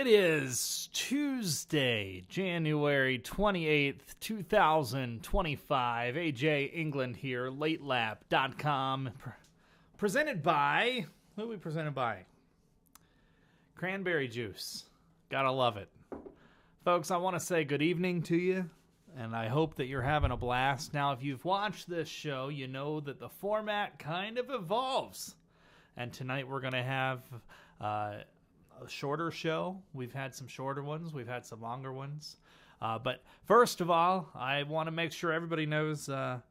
It is Tuesday, January 28th, 2025. AJ England here, latelap.com. Presented by, who are we presented by? Cranberry juice. Gotta love it. Folks, I want to say good evening to you, and I hope that you're having a blast. Now, if you've watched this show, you know that the format kind of evolves. And tonight we're going to have a shorter show. We've had some shorter ones. We've had some longer ones. But first of all, I want to make sure everybody knows, come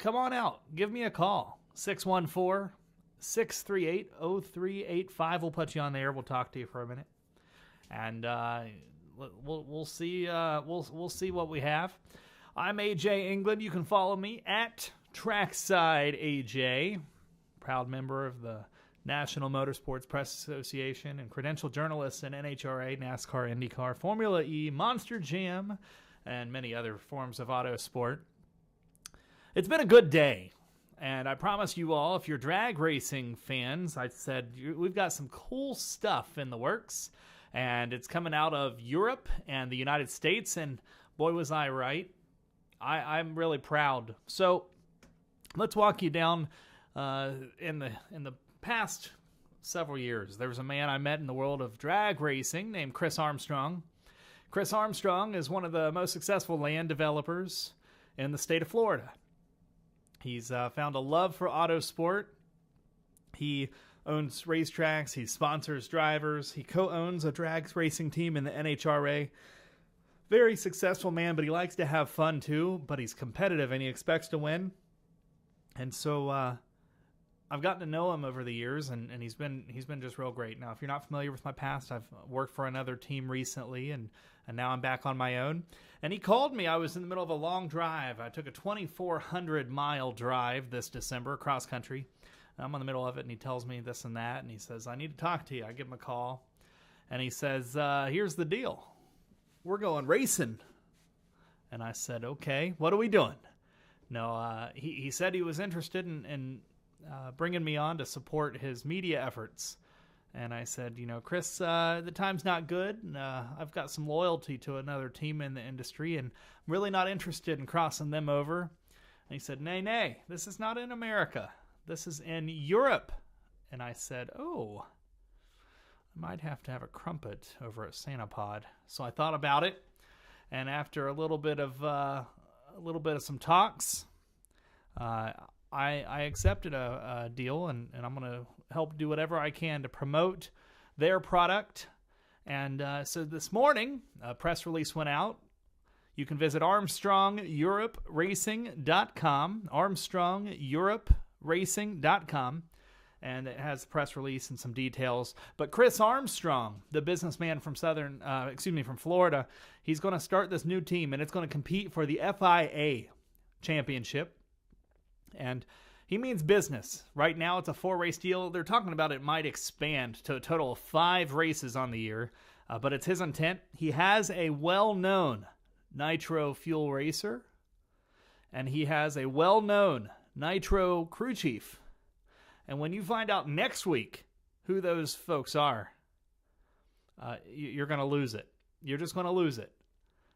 on out. Give me a call. 614-638-0385. We'll put you on the air. We'll talk to you for a minute. And we'll see we'll see what we have. I'm AJ England. You can follow me at Trackside AJ. Proud member of the National Motorsports Press Association and credentialed journalist in NHRA, NASCAR, IndyCar, Formula E, Monster Jam, and many other forms of auto sport. It's been a good day, and I promise you all, if you're drag racing fans, I said we've got some cool stuff in the works, and it's coming out of Europe and the United States, and boy was I right. I'm really proud. So let's walk you down in the past several years. There was a man I met in the world of drag racing named Chris Armstrong. Chris Armstrong is one of the most successful land developers in the state of Florida. He's found a love for auto sport. He owns racetracks. He sponsors drivers. He co-owns a drag racing team in the NHRA. Very successful man, but he likes to have fun too, but he's competitive and he expects to win. And so I've gotten to know him over the years, and he's been just real great. Now, if you're not familiar with my past, I've worked for another team recently, and now I'm back on my own. And he called me. I was in the middle of a long drive. I took a 2,400-mile drive this December, cross country. I'm in the middle of it, and he tells me this and that, and he says, I need to talk to you. I give him a call, and he says, here's the deal. We're going racing. And I said, okay, what are we doing? No, he said he was interested in bringing me on to support his media efforts. And I said, Chris, the time's not good. And, I've got some loyalty to another team in the industry, and I'm really not interested in crossing them over. And he said, nay, this is not in America. This is in Europe. And I said, oh, I might have to have a crumpet over at Santa Pod. So I thought about it, and after a little bit of some talks, I accepted a deal, and I'm going to help do whatever I can to promote their product. And so this morning, a press release went out. You can visit ArmstrongEuropeRacing.com, ArmstrongEuropeRacing.com, and it has the press release and some details. But Chris Armstrong, the businessman from from Florida, he's going to start this new team, and it's going to compete for the FIA championship. And he means business. Right now, it's a 4-race deal. They're talking about it might expand to a total of 5 races on the year, but it's his intent. He has a well-known nitro fuel racer, and he has a well-known nitro crew chief. And when you find out next week who those folks are, you're going to lose it. You're just going to lose it.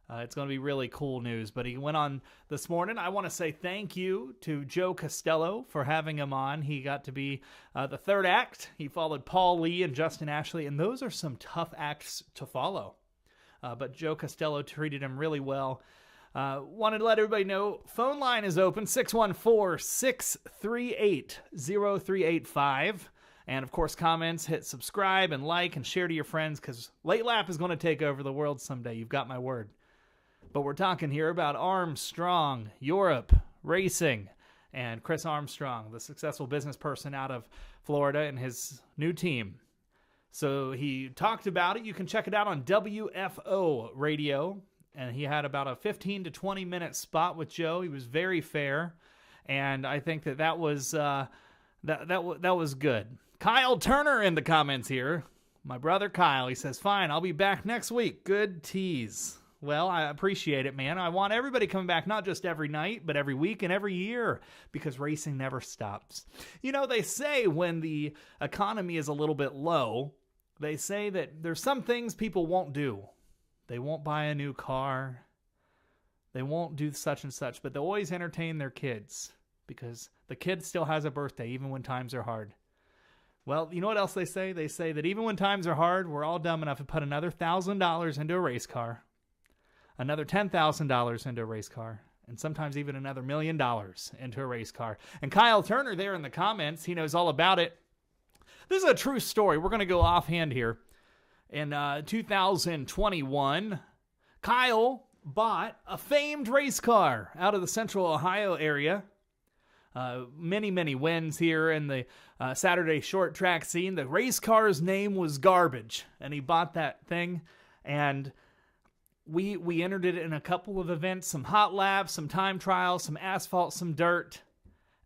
It's going to be really cool news. But he went on this morning. I want to say thank you to Joe Costello for having him on. He got to be the third act. He followed Paul Lee and Justin Ashley, and those are some tough acts to follow. But Joe Costello treated him really well. Wanted to let everybody know, phone line is open, 614-638-0385. And, of course, comments, hit subscribe and like and share to your friends, because Late Lap is going to take over the world someday. You've got my word. But we're talking here about Armstrong, Europe, racing, and Chris Armstrong, the successful business person out of Florida, and his new team. So he talked about it. You can check it out on WFO radio. And he had about a 15 to 20 minute spot with Joe. He was very fair, and I think that was that was good. Kyle Turner in the comments here, my brother Kyle. He says, "Fine, I'll be back next week." Good tease. Well, I appreciate it, man. I want everybody coming back, not just every night, but every week and every year, because racing never stops. They say when the economy is a little bit low, They say that there's some things people won't do. They won't buy a new car. They won't do such and such, but they'll always entertain their kids because the kid still has a birthday even when times are hard. Well, you know what else they say? They say that even when times are hard, we're all dumb enough to put another $1,000 into a race car, another $10,000 into a race car, and sometimes even another $1 million into a race car. And Kyle Turner there in the comments, he knows all about it. This is a true story. We're going to go offhand here. In 2021, Kyle bought a famed race car out of the Central Ohio area. Many wins here in the Saturday short track scene. The race car's name was Garbage, and he bought that thing, and we entered it in a couple of events, some hot laps, some time trials, some asphalt, some dirt,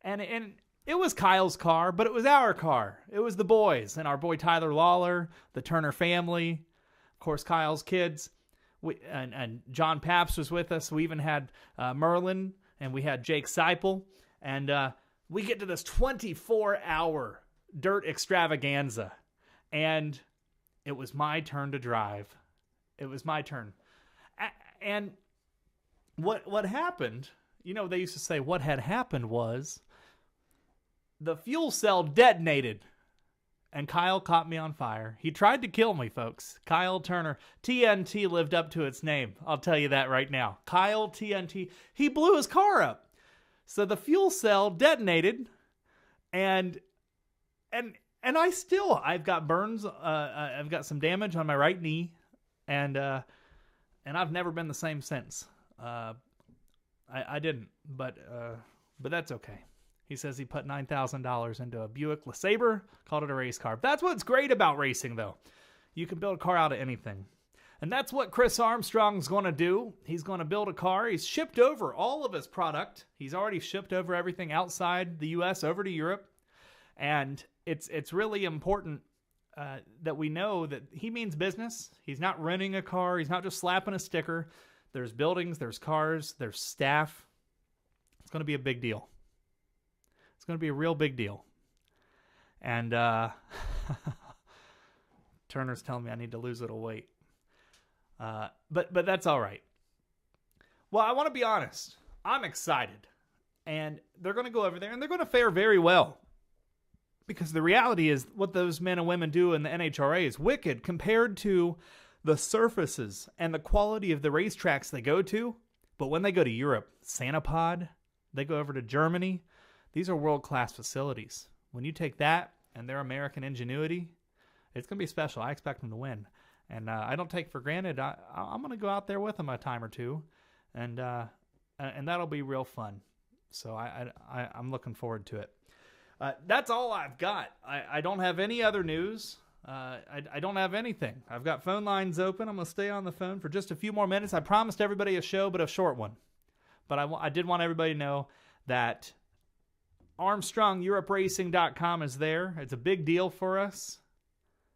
and it was Kyle's car, but it was our car. It was the boys, and our boy Tyler Lawler, the Turner family, of course Kyle's kids, and John Paps was with us. We even had Merlin, and we had Jake Seipel. And we get to this 24-hour dirt extravaganza. And it was my turn to drive. It was my turn. And what happened, you know, they used to say what had happened was the fuel cell detonated. And Kyle caught me on fire. He tried to kill me, folks. Kyle Turner. TNT lived up to its name. I'll tell you that right now. Kyle TNT. He blew his car up. So the fuel cell detonated, and I've got burns. I've got some damage on my right knee, and I've never been the same since. I didn't, but that's okay. He says he put $9,000 into a Buick LeSabre, called it a race car. That's what's great about racing, though. You can build a car out of anything. And that's what Chris Armstrong's going to do. He's going to build a car. He's shipped over all of his product. He's already shipped over everything outside the U.S. over to Europe. And it's really important that we know that he means business. He's not renting a car. He's not just slapping a sticker. There's buildings, there's cars, there's staff. It's going to be a big deal. It's going to be a real big deal. And Turner's telling me I need to lose a little weight. But that's all right. Well, I want to be honest. I'm excited. And they're going to go over there and they're going to fare very well. Because the reality is what those men and women do in the NHRA is wicked compared to the surfaces and the quality of the racetracks they go to. But when they go to Europe, Sanapod, they go over to Germany. These are world-class facilities. When you take that and their American ingenuity, it's going to be special. I expect them to win. And I don't take for granted. I'm going to go out there with them a time or two, and that'll be real fun. So I'm looking forward to it. That's all I've got. I don't have any other news. I don't have anything. I've got phone lines open. I'm going to stay on the phone for just a few more minutes. I promised everybody a show, but a short one. But I did want everybody to know that ArmstrongEuropeRacing.com is there. It's a big deal for us.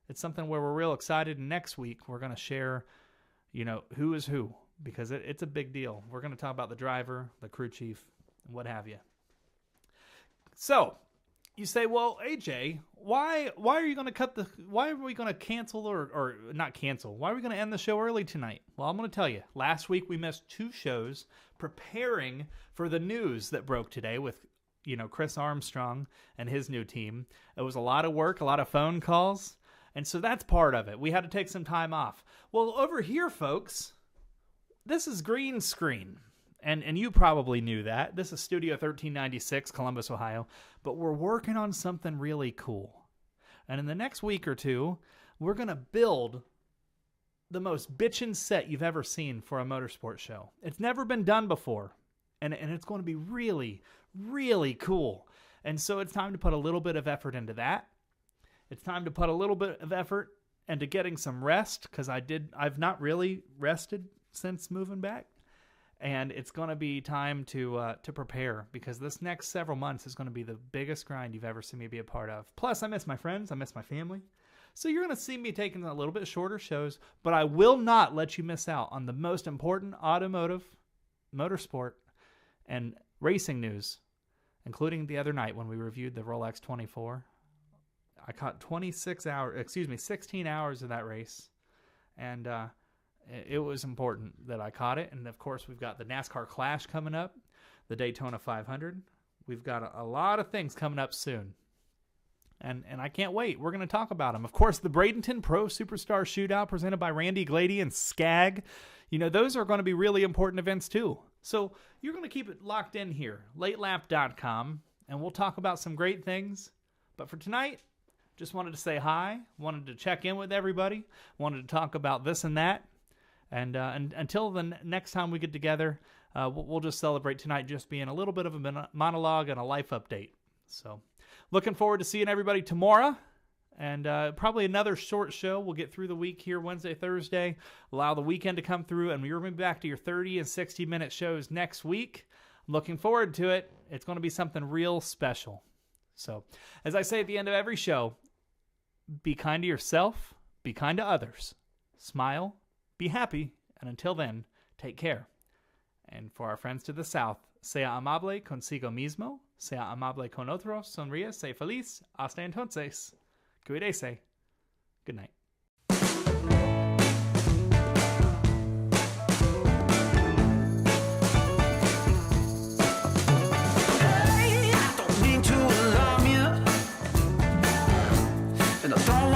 It's something where we're real excited. And next week, we're going to share, who is who, because it's a big deal. We're going to talk about the driver, the crew chief, and what have you. So you say, well, AJ, why are you going to why are we going to cancel or not cancel? Why are we going to end the show early tonight? Well, I'm going to tell you. Last week, we missed 2 shows preparing for the news that broke today with, Chris Armstrong and his new team. It was a lot of work, a lot of phone calls. And so that's part of it. We had to take some time off. Well, over here, folks, this is green screen. And you probably knew that. This is Studio 1396, Columbus, Ohio. But we're working on something really cool. And in the next week or two, we're going to build the most bitchin' set you've ever seen for a motorsport show. It's never been done before. And it's going to be really, really cool. And so it's time to put a little bit of effort into that. It's time to put a little bit of effort into getting some rest, because I've not really rested since moving back. And it's going to be time to prepare, because this next several months is going to be the biggest grind you've ever seen me be a part of. Plus, I miss my friends. I miss my family. So you're going to see me taking a little bit shorter shows, but I will not let you miss out on the most important automotive, motorsport, and racing news, including the other night when we reviewed the Rolex 24. I caught 16 hours of that race. And it was important that I caught it. And, of course, we've got the NASCAR Clash coming up, the Daytona 500. We've got a lot of things coming up soon. And I can't wait. We're going to talk about them. Of course, the Bradenton Pro Superstar Shootout presented by Randy Glady and Skag. You know, those are going to be really important events too. So you're going to keep it locked in here, latelap.com, and we'll talk about some great things. But for tonight, just wanted to say hi, wanted to check in with everybody, wanted to talk about this and that. And until the next time we get together, we'll just celebrate tonight just being a little bit of a monologue and a life update. So looking forward to seeing everybody tomorrow, and probably another short show. We'll get through the week here Wednesday, Thursday, allow the weekend to come through, and we're going to be back to your 30 and 60-minute shows next week. I'm looking forward to it. It's going to be something real special. So, as I say at the end of every show, be kind to yourself, be kind to others, smile, be happy, and until then, take care. And for our friends to the south, sea amable consigo mismo, sea amable con otros, sonríe, sé feliz, hasta entonces, cuídese. Good night. And I don't